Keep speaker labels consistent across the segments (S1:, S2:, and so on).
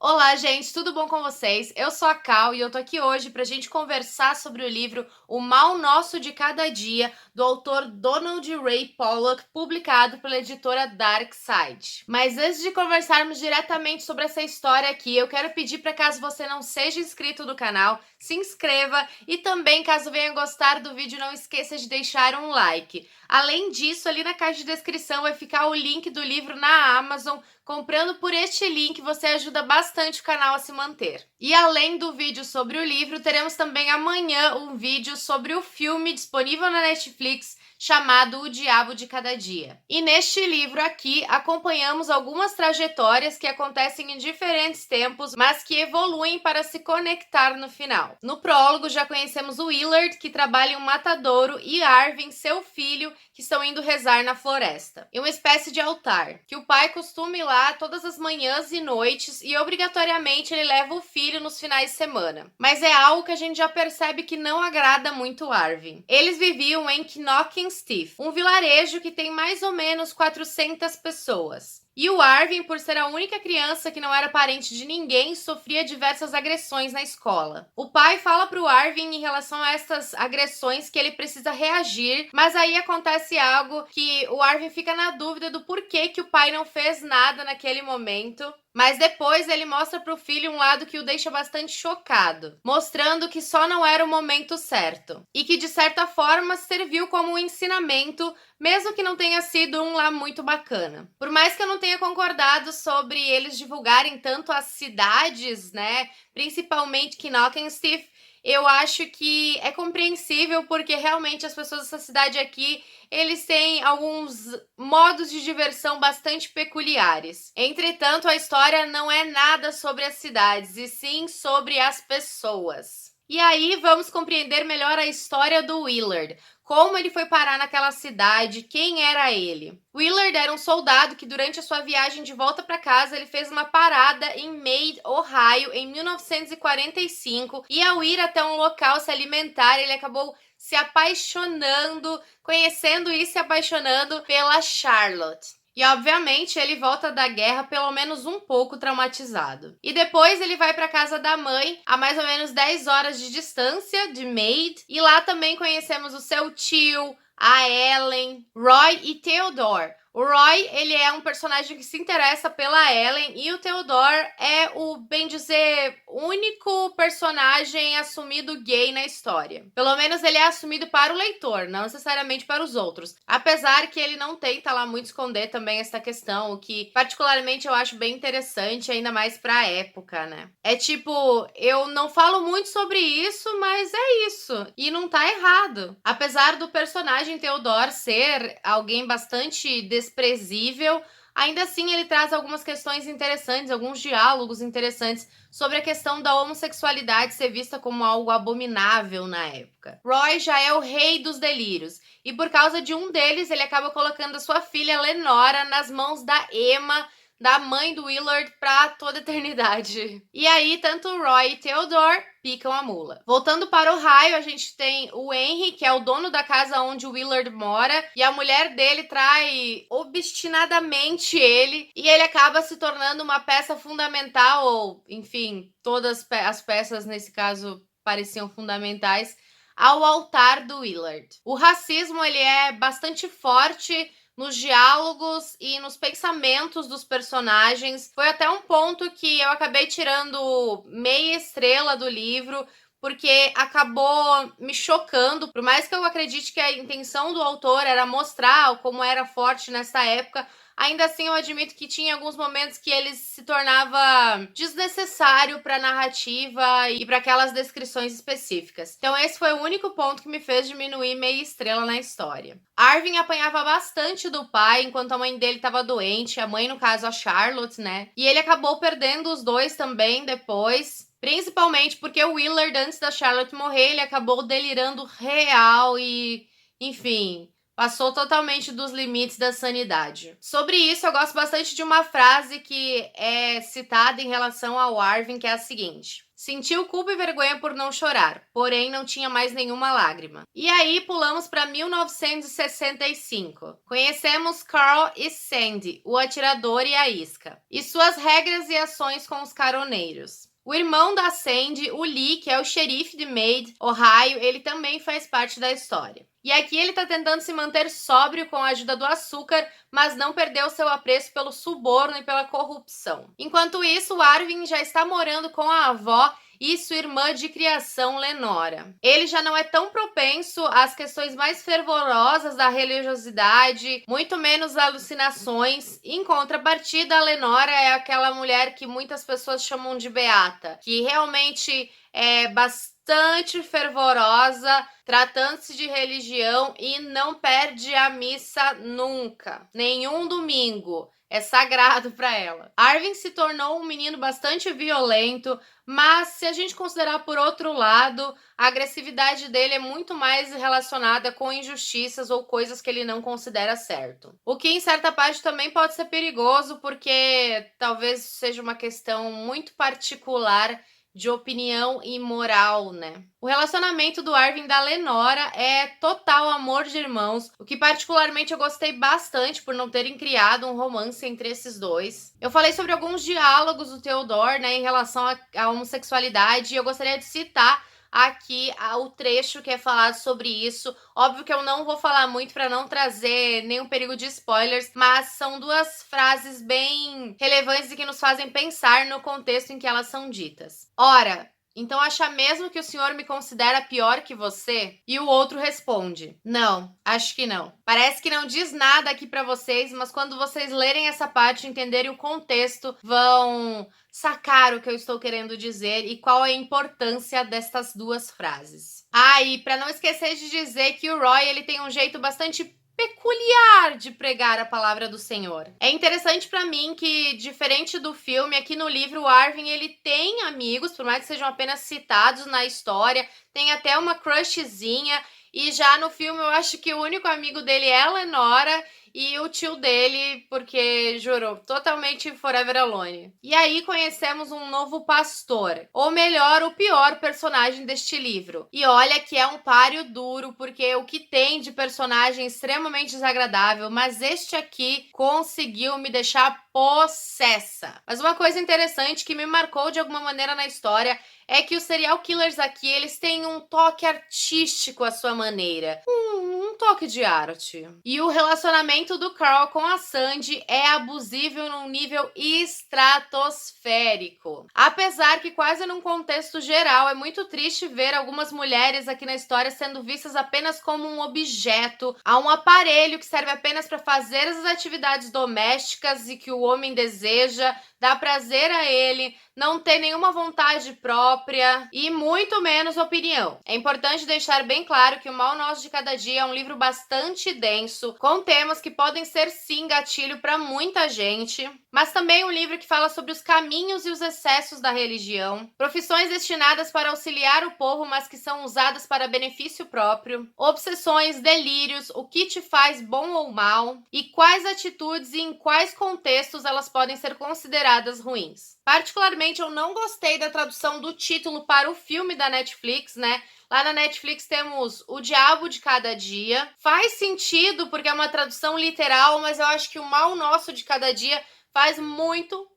S1: Olá, gente, tudo bom com vocês? Eu sou a Cal e eu tô aqui hoje pra gente conversar sobre o livro O Mal Nosso de Cada Dia, do autor Donald Ray Pollock, publicado pela editora Dark Side. Mas antes de conversarmos diretamente sobre essa história aqui, eu quero pedir para caso você não seja inscrito no canal, se inscreva e também, caso venha gostar do vídeo, não esqueça de deixar um like. Além disso, ali na caixa de descrição vai ficar o link do livro na Amazon. Comprando por este link, você ajuda bastante o canal a se manter. E além do vídeo sobre o livro, teremos também amanhã um vídeo sobre o filme disponível na Netflix chamado O Diabo de Cada Dia. E neste livro aqui, acompanhamos algumas trajetórias que acontecem em diferentes tempos, mas que evoluem para se conectar no final. No prólogo, já conhecemos o Willard, que trabalha em um matadouro, e Arvin, seu filho, que estão indo rezar na floresta. Em uma espécie de altar, que o pai costuma ir lá todas as manhãs e noites e obrigatoriamente ele leva o filho nos finais de semana. Mas é algo que a gente já percebe que não agrada muito Arvin. Eles viviam em Knockingstiff, um vilarejo que tem mais ou menos 400 pessoas. E o Arvin, por ser a única criança que não era parente de ninguém, sofria diversas agressões na escola. O pai fala para o Arvin em relação a essas agressões que ele precisa reagir, mas aí acontece algo que o Arvin fica na dúvida do porquê que o pai não fez nada naquele momento. Mas depois ele mostra para o filho um lado que o deixa bastante chocado, mostrando que só não era o momento certo. E que de certa forma serviu como um ensinamento, mesmo que não tenha sido um lá muito bacana. Por mais que eu não tenha concordado sobre eles divulgarem tanto as cidades, né, principalmente Knockingstiff, eu acho que é compreensível porque realmente as pessoas dessa cidade aqui, eles têm alguns modos de diversão bastante peculiares. Entretanto, a história não é nada sobre as cidades, e sim sobre as pessoas. E aí vamos compreender melhor a história do Willard, como ele foi parar naquela cidade, quem era ele. Willard era um soldado que durante a sua viagem de volta para casa, ele fez uma parada em Maid, Ohio, em 1945, e ao ir até um local se alimentar, ele acabou se apaixonando, conhecendo e se apaixonando pela Charlotte. E obviamente ele volta da guerra pelo menos um pouco traumatizado. E depois ele vai para casa da mãe, a mais ou menos 10 horas de distância de Maid, e lá também conhecemos o seu tio, a Ellen, Roy e Theodore. O Roy, ele é um personagem que se interessa pela Ellen, e o Theodore é o, bem dizer, único personagem assumido gay na história. Pelo menos ele é assumido para o leitor, não necessariamente para os outros. Apesar que ele não tenta lá muito esconder também essa questão, o que particularmente eu acho bem interessante, ainda mais pra época, né? É tipo, eu não falo muito sobre isso, mas é isso. E não tá errado. Apesar do personagem Theodore ser alguém bastante desprezível, ainda assim ele traz algumas questões interessantes, alguns diálogos interessantes sobre a questão da homossexualidade ser vista como algo abominável na época. Roy já é o rei dos delírios, e por causa de um deles, ele acaba colocando a sua filha Lenora nas mãos da Emma, da mãe do Willard, pra toda a eternidade. E aí, tanto Roy e Theodore picam a mula. Voltando para o raio, a gente tem o Henry, que é o dono da casa onde o Willard mora, e a mulher dele trai obstinadamente ele, e ele acaba se tornando uma peça fundamental, ou, enfim, todas as peças nesse caso pareciam fundamentais, ao altar do Willard. O racismo, ele é bastante forte nos diálogos e nos pensamentos dos personagens. Foi até um ponto que eu acabei tirando meia estrela do livro, porque acabou me chocando. Por mais que eu acredite que a intenção do autor era mostrar como era forte nessa época, ainda assim eu admito que tinha alguns momentos que ele se tornava desnecessário para a narrativa e para aquelas descrições específicas. Então esse foi o único ponto que me fez diminuir meia estrela na história. Arvin apanhava bastante do pai enquanto a mãe dele estava doente, a mãe no caso a Charlotte, né? E ele acabou perdendo os dois também depois. Principalmente porque o Willard, antes da Charlotte morrer, ele acabou delirando real e, enfim, Passou totalmente dos limites da sanidade. Sobre isso, eu gosto bastante de uma frase que é citada em relação ao Arvin, que é a seguinte: sentiu culpa e vergonha por não chorar, porém não tinha mais nenhuma lágrima. E aí pulamos para 1965. Conhecemos Carl e Sandy, o atirador e a isca, e suas regras e ações com os caroneiros. O irmão da Sandy, o Lee, que é o xerife de Maid, Ohio, ele também faz parte da história. E aqui ele tá tentando se manter sóbrio com a ajuda do açúcar, mas não perdeu seu apreço pelo suborno e pela corrupção. Enquanto isso, o Arvin já está morando com a avó e sua irmã de criação, Lenora. Ele já não é tão propenso às questões mais fervorosas da religiosidade, muito menos alucinações. Em contrapartida, a Lenora é aquela mulher que muitas pessoas chamam de beata, que realmente é bastante fervorosa, tratando-se de religião, e não perde a missa nunca, nenhum domingo. É sagrado para ela. Arvin se tornou um menino bastante violento, mas se a gente considerar por outro lado, a agressividade dele é muito mais relacionada com injustiças ou coisas que ele não considera certo. O que em certa parte também pode ser perigoso, porque talvez seja uma questão muito particular de opinião e moral, né? O relacionamento do Arvin e da Lenora é total amor de irmãos, o que particularmente eu gostei bastante por não terem criado um romance entre esses dois. Eu falei sobre alguns diálogos do Theodore, né, em relação à homossexualidade, e eu gostaria de citar aqui o trecho que é falado sobre isso. Óbvio que eu não vou falar muito para não trazer nenhum perigo de spoilers, mas são duas frases bem relevantes e que nos fazem pensar no contexto em que elas são ditas. Ora, então acha mesmo que o senhor me considera pior que você? E o outro responde: não, acho que não. Parece que não diz nada aqui pra vocês, mas quando vocês lerem essa parte e entenderem o contexto, vão sacar o que eu estou querendo dizer e qual é a importância destas duas frases. Ah, e pra não esquecer de dizer que o Roy, ele tem um jeito bastante peculiar de pregar a palavra do Senhor. É interessante pra mim que, diferente do filme, aqui no livro o Arvin, ele tem amigos, por mais que sejam apenas citados na história, tem até uma crushzinha, e já no filme eu acho que o único amigo dele é a Lenora e o tio dele, porque, juro, totalmente Forever Alone. E aí conhecemos um novo pastor, ou melhor, o pior personagem deste livro. E olha que é um páreo duro, porque o que tem de personagem extremamente desagradável, mas este aqui conseguiu me deixar possessa. Mas uma coisa interessante que me marcou de alguma maneira na história é que os serial killers aqui, eles têm um toque artístico à sua maneira. Um toque de arte. E o relacionamento do Carl com a Sandy é abusivo num nível estratosférico. Apesar que quase num contexto geral, é muito triste ver algumas mulheres aqui na história sendo vistas apenas como um objeto, a um aparelho que serve apenas para fazer as atividades domésticas e que o homem deseja, dá prazer a ele, não ter nenhuma vontade própria e muito menos opinião. É importante deixar bem claro que O Mal Nosso de Cada Dia é um livro bastante denso, com temas que podem ser sim gatilho para muita gente, mas também um livro que fala sobre os caminhos e os excessos da religião, profissões destinadas para auxiliar o povo, mas que são usadas para benefício próprio, obsessões, delírios, o que te faz bom ou mal, e quais atitudes e em quais contextos elas podem ser consideradas ruins. Particularmente, eu não gostei da tradução do título para o filme da Netflix, né? Lá na Netflix temos O Diabo de Cada Dia. Faz sentido porque é uma tradução literal, mas eu acho que O Mal Nosso de Cada Dia faz muito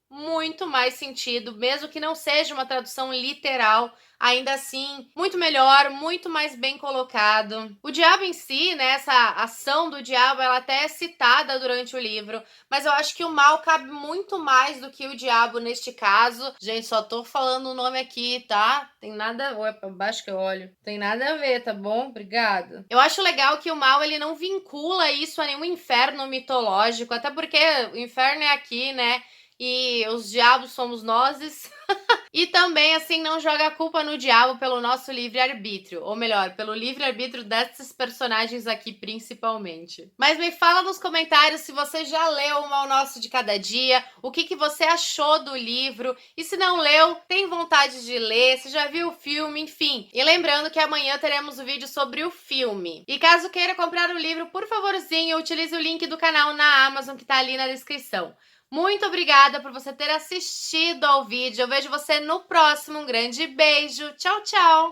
S1: mais sentido, mesmo que não seja uma tradução literal. Ainda assim, muito melhor, muito mais bem colocado. O diabo em si, né, essa ação do diabo, ela até é citada durante o livro, mas eu acho que o mal cabe muito mais do que o diabo neste caso. Gente, só tô falando o nome aqui, tá? Tem nada... Ou é pra baixo que eu olho? Tem nada a ver, tá bom? Obrigada. Eu acho legal que o mal, ele não vincula isso a nenhum inferno mitológico, até porque o inferno é aqui, né? E os diabos somos nós. E também, assim, não joga a culpa no diabo pelo nosso livre-arbítrio, ou melhor, pelo livre-arbítrio desses personagens aqui principalmente. Mas me fala nos comentários se você já leu o Mal Nosso de Cada Dia, o que você achou do livro, e se não leu, tem vontade de ler, se já viu o filme, enfim. E lembrando que amanhã teremos o vídeo sobre o filme. E caso queira comprar o livro, por favorzinho, utilize o link do canal na Amazon que tá ali na descrição. Muito obrigada por você ter assistido ao vídeo. Eu vejo você no próximo. Um grande beijo. Tchau, tchau!